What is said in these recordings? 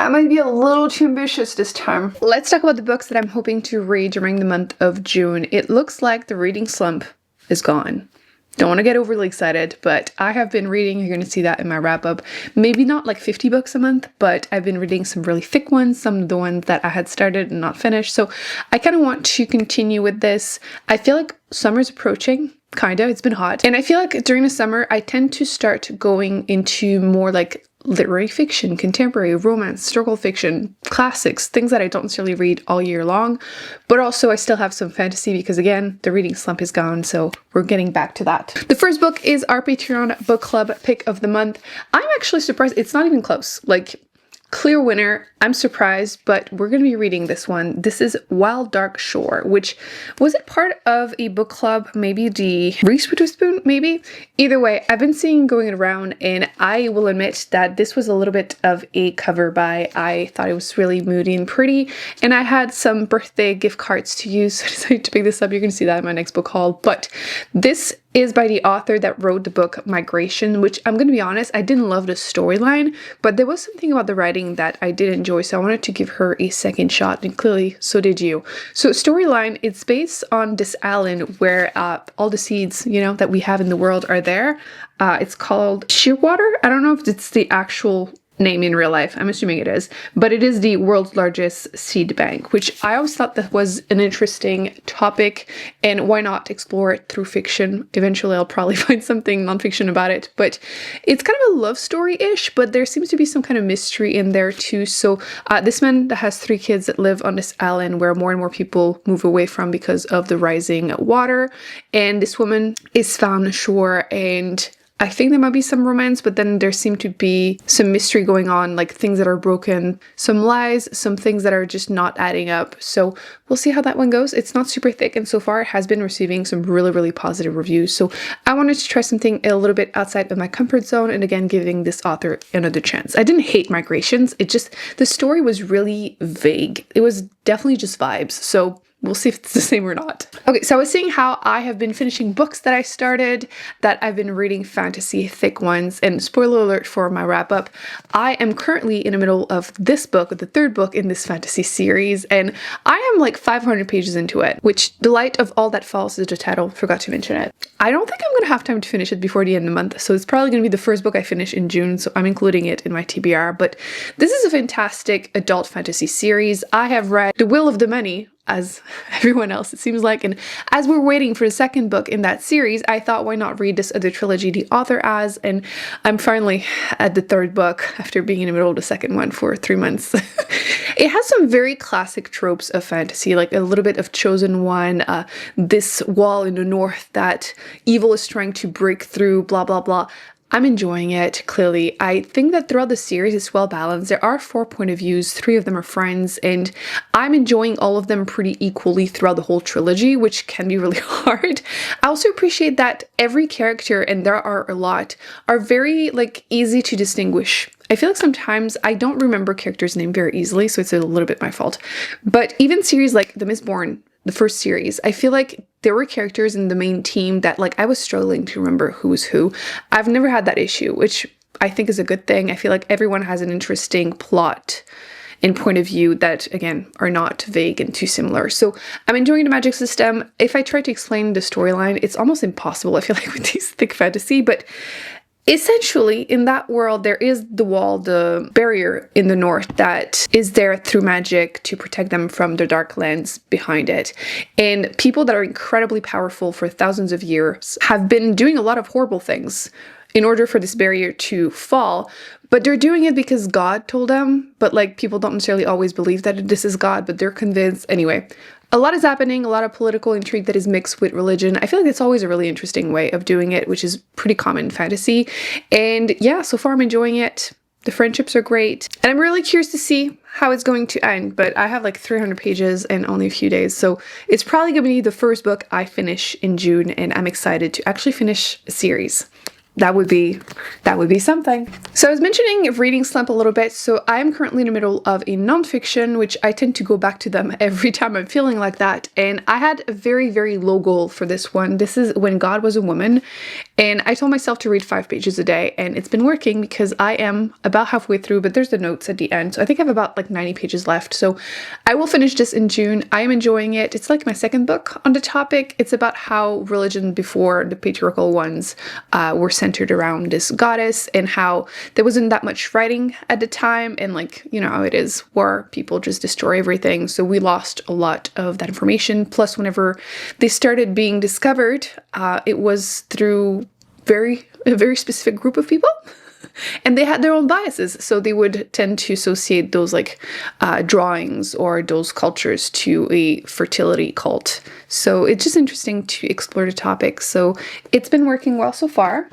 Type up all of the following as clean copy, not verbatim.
I might be a little too ambitious this time. Let's talk about the books that I'm hoping to read during the month of June. It looks like the reading slump is gone. Don't want to get overly excited, but I have been reading, you're going to see that in my wrap up, maybe not like 50 books a month, but I've been reading some really thick ones, some of the ones that I had started and not finished. So I kind of want to continue with this. I feel like summer's approaching. Kinda, it's been hot. And I feel like during the summer, I tend to start going into more like literary fiction, contemporary, romance, historical fiction, classics, things that I don't necessarily read all year long. But also I still have some fantasy because again, the reading slump is gone, so we're getting back to that. The first book is our Patreon book club pick of the month. I'm actually surprised it's not even close. Like, clear winner. I'm surprised, but we're going to be reading this one. This is Wild Dark Shore, which was it part of a book club, maybe the Reese Witherspoon, maybe? Either way, I've been seeing going around, and I will admit that this was a little bit of a cover buy. I thought it was really moody and pretty, and I had some birthday gift cards to use, so I decided to pick this up. You're going to see that in my next book haul, but this is by the author that wrote the book Migration, which I'm going to be honest, I didn't love the storyline, but there was something about the writing that I did enjoy, so I wanted to give her a second shot, and clearly so did you. So storyline, it's based on this island where all the seeds, you know, that we have in the world are there. It's called Shearwater. I don't know if it's the actual name in real life. I'm assuming it is, but it is the world's largest seed bank, which I always thought that was an interesting topic, and why not explore it through fiction? Eventually I'll probably find something nonfiction about it, but it's kind of a love story-ish, but there seems to be some kind of mystery in there too. So this man that has 3 kids that live on this island where more and more people move away from because of the rising water, and this woman is found ashore, and I think there might be some romance, but then there seem to be some mystery going on, like things that are broken, some lies, some things that are just not adding up. So we'll see how that one goes. It's not super thick, and so far it has been receiving some really, really positive reviews. So I wanted to try something a little bit outside of my comfort zone, and again, giving this author another chance. I didn't hate Migrations. It just, the story was really vague. It was definitely just vibes. So we'll see if it's the same or not. Okay, so I was saying how I have been finishing books that I started, that I've been reading fantasy thick ones, and spoiler alert for my wrap up, I am currently in the middle of this book, the 3rd book in this fantasy series, and I am like 500 pages into it, which The Light of All That Falls is the title, forgot to mention it. I don't think I'm gonna have time to finish it before the end of the month, so it's probably gonna be the first book I finish in June, so I'm including it in my TBR, but this is a fantastic adult fantasy series. I have read The Will of the Many, as everyone else it seems like, and as we're waiting for the 2nd book in that series, I thought why not read this other trilogy the author has, and I'm finally at the 3rd book after being in the middle of the 2nd one for 3 months. It has some very classic tropes of fantasy, like a little bit of Chosen One, this wall in the north that evil is trying to break through, blah blah blah. I'm enjoying it, clearly. I think that throughout the series it's well balanced. There are 4 point of views, 3 of them are friends, and I'm enjoying all of them pretty equally throughout the whole trilogy, which can be really hard. I also appreciate that every character, and there are a lot, are very like easy to distinguish. I feel like sometimes I don't remember characters' name very easily, so it's a little bit my fault. But even series like The Mistborn, the first series, I feel like there were characters in the main team that like I was struggling to remember who was who. I've never had that issue, which I think is a good thing. I feel like everyone has an interesting plot and point of view that, again, are not vague and too similar. So I'm enjoying the magic system. If I try to explain the storyline, it's almost impossible, I feel like, with these thick fantasy, but essentially, in that world, there is the wall, the barrier in the north that is there through magic to protect them from the dark lands behind it. And people that are incredibly powerful for thousands of years have been doing a lot of horrible things in order for this barrier to fall. But they're doing it because God told them. But like, people don't necessarily always believe that this is God, but they're convinced. Anyway, a lot is happening, a lot of political intrigue that is mixed with religion. I feel like it's always a really interesting way of doing it, which is pretty common in fantasy. And yeah, so far I'm enjoying it. The friendships are great. And I'm really curious to see how it's going to end, but I have like 300 pages and only a few days. So it's probably going to be the first book I finish in June, and I'm excited to actually finish a series. that would be something. So I was mentioning reading slump a little bit. So I'm currently in the middle of a nonfiction, which I tend to go back to them every time I'm feeling like that. And I had a very, very low goal for this one. This is When God Was a Woman. And I told myself to read 5 pages a day, and it's been working because I am about halfway through, but there's the notes at the end. So I think I have about like 90 pages left. So I will finish this in June. I am enjoying it. It's like my second book on the topic. It's about how religion before the patriarchal ones were centered around this goddess, and how there wasn't that much writing at the time, and like, you know how it is, war, people just destroy everything. So we lost a lot of that information. Plus, whenever they started being discovered, it was through a very specific group of people. And they had their own biases, so they would tend to associate those like drawings or those cultures to a fertility cult. So it's just interesting to explore the topic. So it's been working well so far.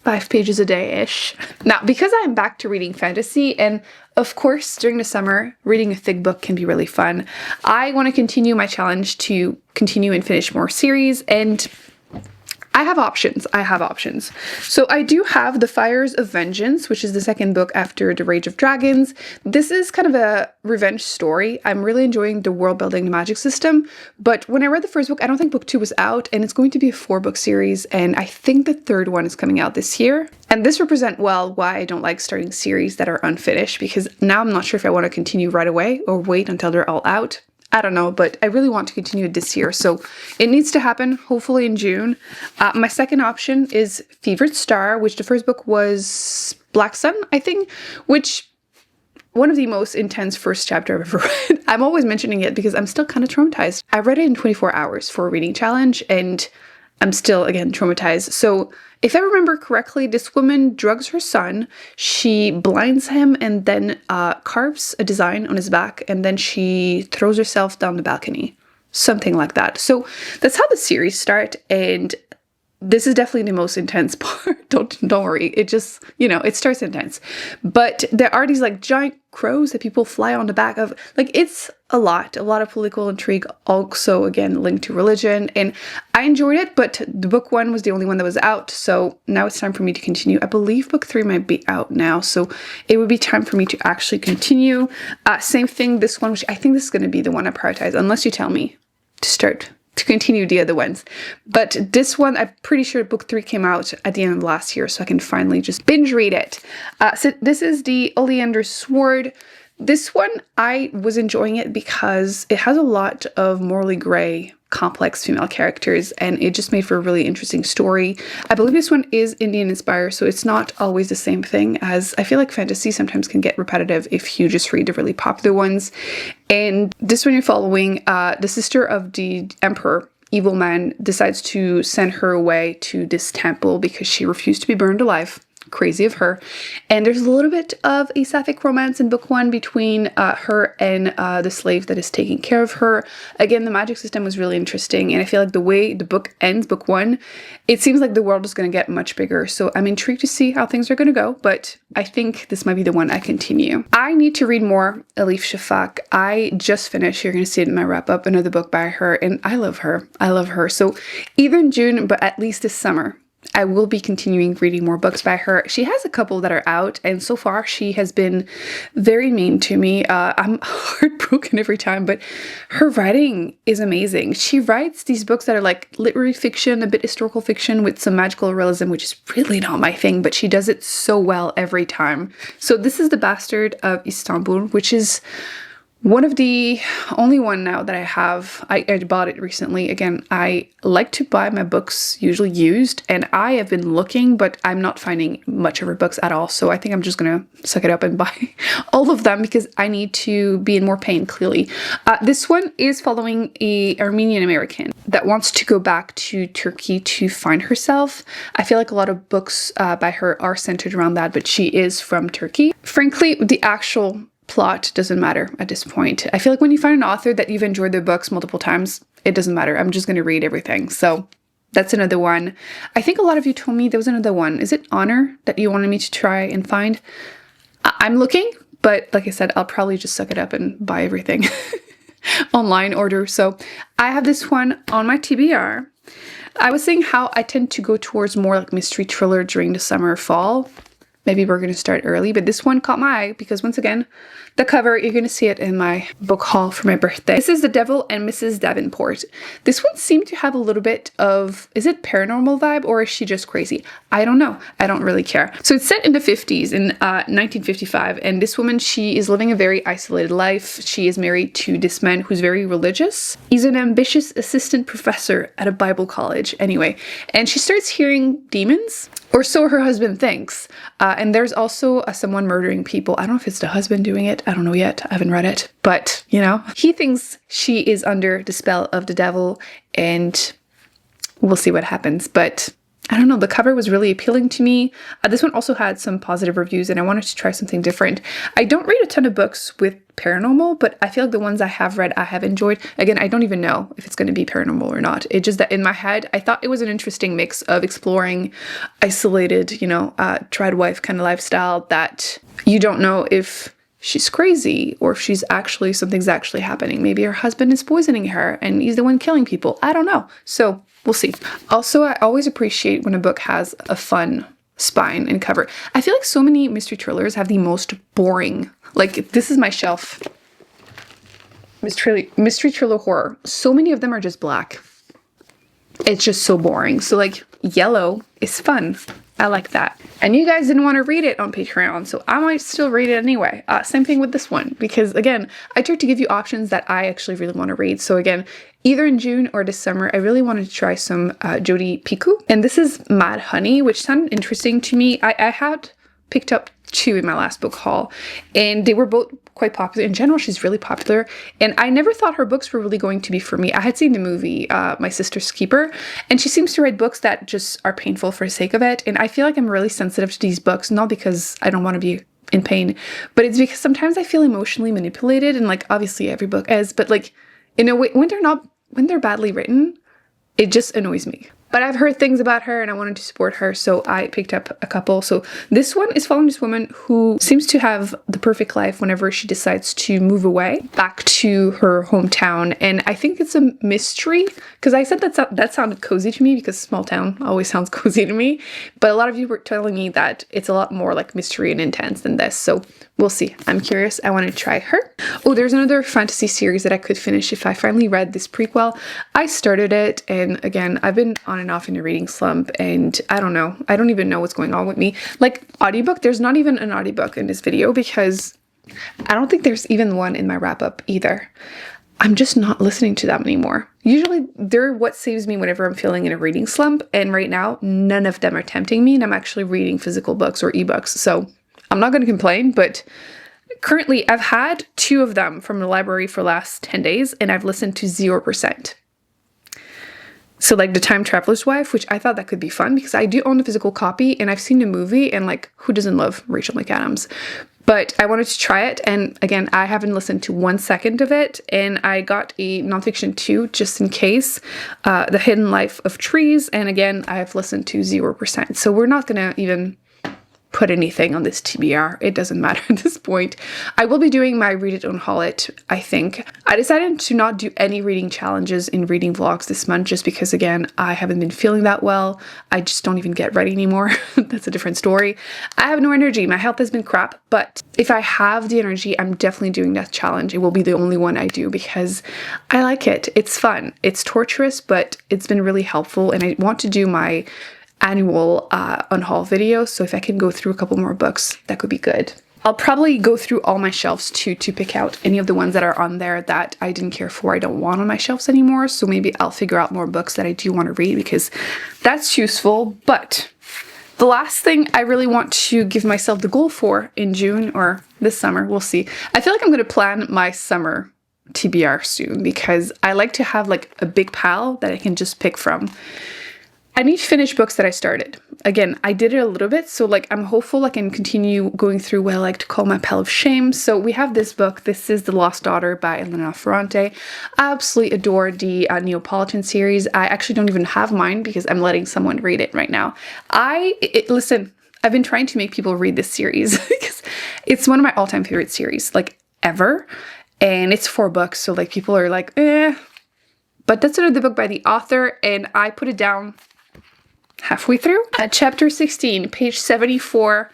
5 pages a day-ish. Now, because I'm back to reading fantasy, and of course, during the summer, reading a thick book can be really fun, I want to continue my challenge to continue and finish more series, and I have options. So I do have The Fires of Vengeance, which is the second book after The Rage of Dragons. This is kind of a revenge story. I'm really enjoying the world building, the magic system. But when I read the first book, I don't think book 2 was out, and it's going to be a 4-book series. And I think the third one is coming out this year. And this represents well why I don't like starting series that are unfinished, because now I'm not sure if I want to continue right away or wait until they're all out. I don't know, but I really want to continue it this year, so it needs to happen, hopefully in June. My second option is Fevered Star, which the first book was Black Sun, I think, which one of the most intense first chapter I've ever read. I'm always mentioning it because I'm still kind of traumatized. I read it in 24 hours for a reading challenge, and I'm still, again, traumatized. So if I remember correctly, this woman drugs her son, she blinds him, and then carves a design on his back, and then she throws herself down the balcony. Something like that. So that's how the series starts, and this is definitely the most intense part. Don't worry. It just, it starts intense. But there are these like giant crows that people fly on the back of. Like, it's a lot of political intrigue, also again linked to religion. And I enjoyed it, but the book 1 was the only one that was out. So now it's time for me to continue. I believe book 3 might be out now. So it would be time for me to actually continue. Same thing, this one, which I think this is going to be the one I prioritize, unless you tell me to continue the other ones. But this one, I'm pretty sure book 3 came out at the end of last year, so I can finally just binge read it. So this is the Oleander Sword. This one, I was enjoying it because it has a lot of morally gray, complex female characters, and it just made for a really interesting story. I believe this one is Indian inspired, so it's not always the same thing, as I feel like fantasy sometimes can get repetitive if you just read the really popular ones. And this one, you're following the sister of the emperor. Evil man decides to send her away to this temple because she refused to be burned alive. Crazy of her. And there's a little bit of a sapphic romance in book 1 between her and the slave that is taking care of her. Again, the magic system was really interesting, and I feel like the way the book ends, book 1, it seems like the world is going to get much bigger. So I'm intrigued to see how things are going to go, but I think this might be the one I continue. I need to read more Elif Shafak. I just finished, you're going to see it in my wrap up, another book by her, and I love her. So either in June, but at least this summer, I will be continuing reading more books by her. She has a couple that are out, and so far she has been very mean to me. I'm heartbroken every time, but her writing is amazing. She writes these books that are like literary fiction, a bit historical fiction with some magical realism, which is really not my thing, but she does it so well every time. So this is The Bastard of Istanbul, which is one of the only one now that I have. I bought it recently. Again, I like to buy my books usually used, and I have been looking, but I'm not finding much of her books at all. So I think I'm just gonna suck it up and buy all of them because I need to be in more pain, clearly. This one is following a Armenian American that wants to go back to Turkey to find herself. I feel like a lot of books by her are centered around that, but she is from Turkey. Frankly, the actual plot doesn't matter at this point. I feel like when you find an author that you've enjoyed their books multiple times, it doesn't matter. I'm just going to read everything. So that's another one. I think a lot of you told me there was another one. Is it Honor that you wanted me to try and find? I'm looking, but like I said, I'll probably just suck it up and buy everything online order. So I have this one on my TBR. I was saying how I tend to go towards more like mystery thriller during the summer, fall. Maybe we're going to start early, but this one caught my eye because once again, the cover, you're going to see it in my book haul for my birthday. This is The Devil and Mrs. Davenport. This one seemed to have a little bit of, is it paranormal vibe or is she just crazy? I don't know. I don't really care. So it's set in the 50s, in 1955, and this woman, she is living a very isolated life. She is married to this man who's very religious. He's an ambitious assistant professor at a Bible college anyway, and she starts hearing demons, or so her husband thinks. And there's also someone murdering people. I don't know if it's the husband doing it. I don't know yet. I haven't read it. But, you know, he thinks she is under the spell of the devil, and we'll see what happens. But I don't know, the cover was really appealing to me. This one also had some positive reviews, and I wanted to try something different. I don't read a ton of books with paranormal, but I feel like the ones I have read, I have enjoyed. Again, I don't even know if it's going to be paranormal or not. It's just that in my head, I thought it was an interesting mix of exploring isolated, you know, triad wife kind of lifestyle that you don't know if she's crazy or if she's actually, something's actually happening. Maybe her husband is poisoning her and he's the one killing people. I don't know. So we'll see. Also, I always appreciate when a book has a fun spine and cover. I feel like so many mystery thrillers have the most boring, like this is my shelf, mystery thriller horror. So many of them are just black. It's just so boring. So like yellow is fun. I like that. And you guys didn't want to read it on Patreon, so I might still read it anyway. Same thing with this one, because again, I tried to give you options that I actually really want to read. So again, either in June or this summer, I really wanted to try some Jodi Picoult. And this is Mad Honey, which sounded interesting to me. I had picked up 2 in my last book haul, and they were both quite popular. In general, she's really popular, and I never thought her books were really going to be for me. I had seen the movie, My Sister's Keeper, and she seems to write books that just are painful for the sake of it, and I feel like I'm really sensitive to these books, not because I don't want to be in pain, but it's because sometimes I feel emotionally manipulated, and like, obviously every book is, but like, in a way, when they're badly written, it just annoys me. But I've heard things about her and I wanted to support her, so I picked up a couple. So this one is following this woman who seems to have the perfect life whenever she decides to move away back to her hometown. And I think it's a mystery, because I said that sounded cozy to me because small town always sounds cozy to me. But a lot of you were telling me that it's a lot more like mystery and intense than this. So we'll see. I'm curious. I want to try her. Oh, there's another fantasy series that I could finish if I finally read this prequel. I started it, and again, I've been on and off in a reading slump, and I don't know. I don't even know what's going on with me. Like, audiobook, there's not even an audiobook in this video because I don't think there's even one in my wrap-up either. I'm just not listening to them anymore. Usually they're what saves me whenever I'm feeling in a reading slump, and right now none of them are tempting me, and I'm actually reading physical books or ebooks, so I'm not going to complain. But currently I've had 2 of them from the library for the last 10 days, and I've listened to 0%. So like The Time Traveler's Wife, which I thought that could be fun because I do own a physical copy and I've seen the movie, and like, who doesn't love Rachel McAdams? But I wanted to try it, and again, I haven't listened to 1 second of it, and I got a nonfiction 2 just in case, The Hidden Life of Trees, and again, I've listened to 0%. So we're not gonna even put anything on this TBR. It doesn't matter at this point. I will be doing my Read It on Haul It, I think. I decided to not do any reading challenges in reading vlogs this month just because, again, I haven't been feeling that well. I just don't even get ready anymore. That's a different story. I have no energy. My health has been crap, but if I have the energy, I'm definitely doing that challenge. It will be the only one I do because I like it. It's fun. It's torturous, but it's been really helpful, and I want to do my annual unhaul video, so if I can go through a couple more books, that could be good. I'll probably go through all my shelves too to pick out any of the ones that are on there that I didn't care for, I don't want on my shelves anymore, so maybe I'll figure out more books that I do want to read because that's useful. But the last thing I really want to give myself the goal for in June or this summer, we'll see. I feel like I'm going to plan my summer TBR soon because I like to have like a big pile that I can just pick from. I need to finish books that I started. Again, I did it a little bit, so like I'm hopeful I can continue going through what I like to call my pile of shame. So we have this book. This is The Lost Daughter by Elena Ferrante. I absolutely adore the Neapolitan series. I actually don't even have mine because I'm letting someone read it right now. Listen, I've been trying to make people read this series because it's one of my all-time favorite series, like ever. And it's 4 books, so like people are like, But that's another book by the author, and I put it down halfway through. At chapter 16, page 74,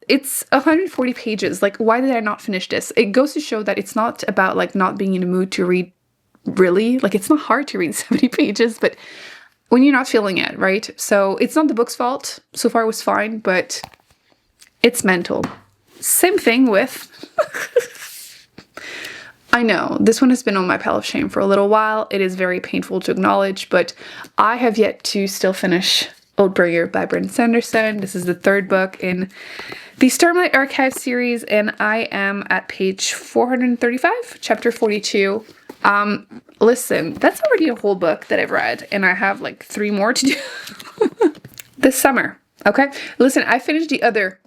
it's 140 pages. Like, why did I not finish this? It goes to show that it's not about like not being in a mood to read, really. Like, it's not hard to read 70 pages, but when you're not feeling it, right? So it's not the book's fault. So far it was fine, but it's mental. Same thing with... I know, this one has been on my pile of shame for a little while. It is very painful to acknowledge, but I have yet to still finish Oldbringer by Brandon Sanderson. This is the third book in the Starlight Archive series, and I am at page 435, chapter 42. Listen, that's already a whole book that I've read, and I have like 3 more to do this summer, okay? Listen, I finished the other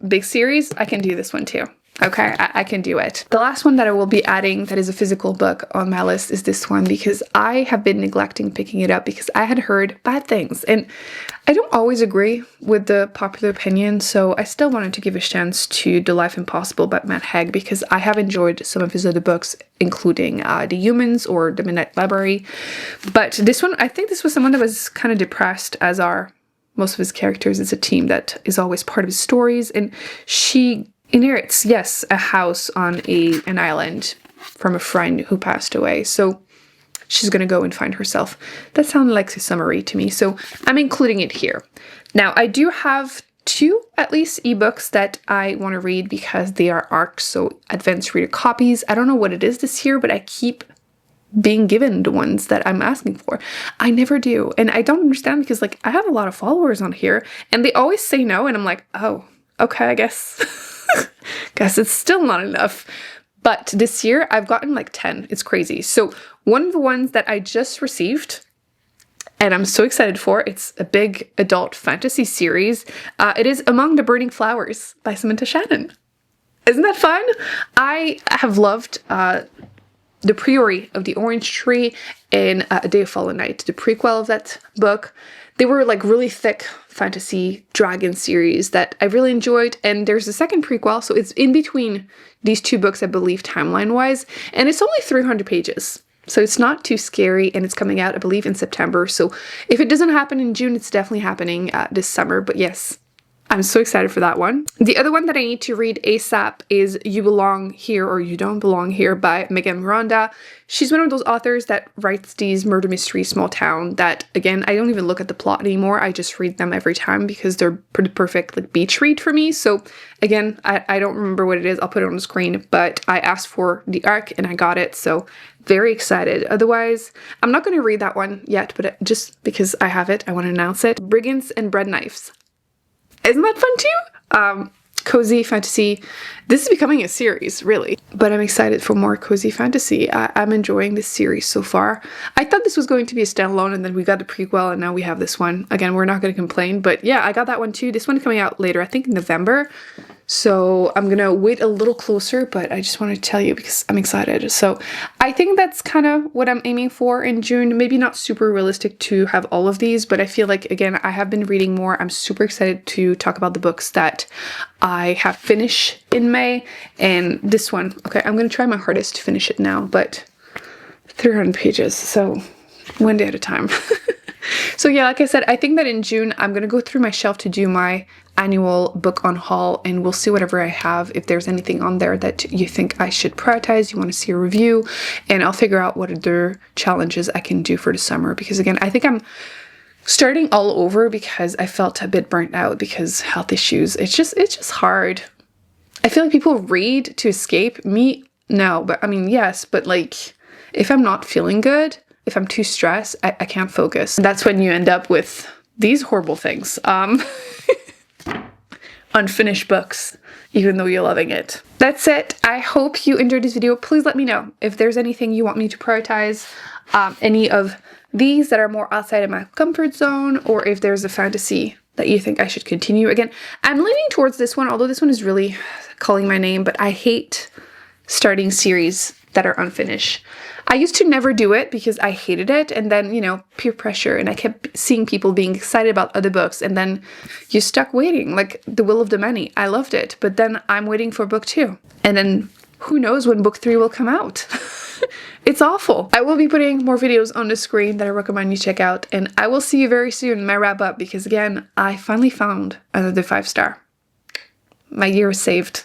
big series. I can do this one too. Okay, I can do it. The last one that I will be adding that is a physical book on my list is this one, because I have been neglecting picking it up because I had heard bad things. And I don't always agree with the popular opinion, so I still wanted to give a chance to The Life Impossible by Matt Haig, because I have enjoyed some of his other books, including The Humans or The Midnight Library. But this one, I think this was someone that was kind of depressed, as are most of his characters. It's a team that is always part of his stories, and she inherits, yes, a house on an island from a friend who passed away. So she's gonna go and find herself. That sounded like a summary to me, so I'm including it here. Now, I do have 2, at least, ebooks that I want to read because they are ARCs, so advanced reader copies. I don't know what it is this year, but I keep being given the ones that I'm asking for. I never do, and I don't understand, because like I have a lot of followers on here, and they always say no, and I'm like, oh, okay, I guess. Guess it's still not enough. But this year I've gotten like 10. It's crazy. So one of the ones that I just received, and I'm so excited for, it's a big adult fantasy series. It is Among the Burning Flowers by Samantha Shannon. Isn't that fun? I have loved The Priory of the Orange Tree and A Day of Fallen Night, the prequel of that book. They were like really thick fantasy dragon series that I really enjoyed, and there's a second prequel, so it's in between these 2 books, I believe, timeline-wise, and it's only 300 pages, so it's not too scary, and it's coming out, I believe, in September, so if it doesn't happen in June, it's definitely happening this summer, but yes, I'm so excited for that one. The other one that I need to read ASAP is You Belong Here or You Don't Belong Here by Megan Miranda. She's one of those authors that writes these murder mystery small town that, again, I don't even look at the plot anymore. I just read them every time because they're pretty perfect like beach read for me. So again, I don't remember what it is. I'll put it on the screen, but I asked for the ARC and I got it. So very excited. Otherwise, I'm not going to read that one yet, but just because I have it, I want to announce it. Brigands and Bread Knives. Isn't that fun too? Cozy fantasy. This is becoming a series, really. But I'm excited for more cozy fantasy. I'm enjoying this series so far. I thought this was going to be a standalone, and then we got the prequel, and now we have this one. Again, we're not going to complain, but yeah, I got that one too. This one coming out later, I think in November. So I'm going to wait a little closer, but I just want to tell you because I'm excited. So I think that's kind of what I'm aiming for in June. Maybe not super realistic to have all of these, but I feel like, again, I have been reading more. I'm super excited to talk about the books that I have finished in May. And this one, okay, I'm going to try my hardest to finish it now, but 300 pages, so one day at a time. So yeah, like I said, I think that in June, I'm going to go through my shelf to do my annual book on haul, and we'll see whatever I have. If there's anything on there that you think I should prioritize, you want to see a review, and I'll figure out what other challenges I can do for the summer. Because again, I think I'm starting all over because I felt a bit burnt out because health issues. It's just hard. I feel like people read to escape. Me, no, but I mean, yes, but like if I'm not feeling good, if I'm too stressed, I can't focus. That's when you end up with these horrible things. Unfinished books, even though you're loving it. That's it. I hope you enjoyed this video. Please let me know if there's anything you want me to prioritize, any of these that are more outside of my comfort zone, or if there's a fantasy that you think I should continue. Again, I'm leaning towards this one, although this one is really calling my name, but I hate starting series that are unfinished. I used to never do it because I hated it, and then, you know, peer pressure, and I kept seeing people being excited about other books, and then you're stuck waiting, like The Will of the Many. I loved it, but then I'm waiting for book 2, and then who knows when book 3 will come out. It's awful. I will be putting more videos on the screen that I recommend you check out, and I will see you very soon in my wrap up because again, I finally found another 5-star. My year is saved.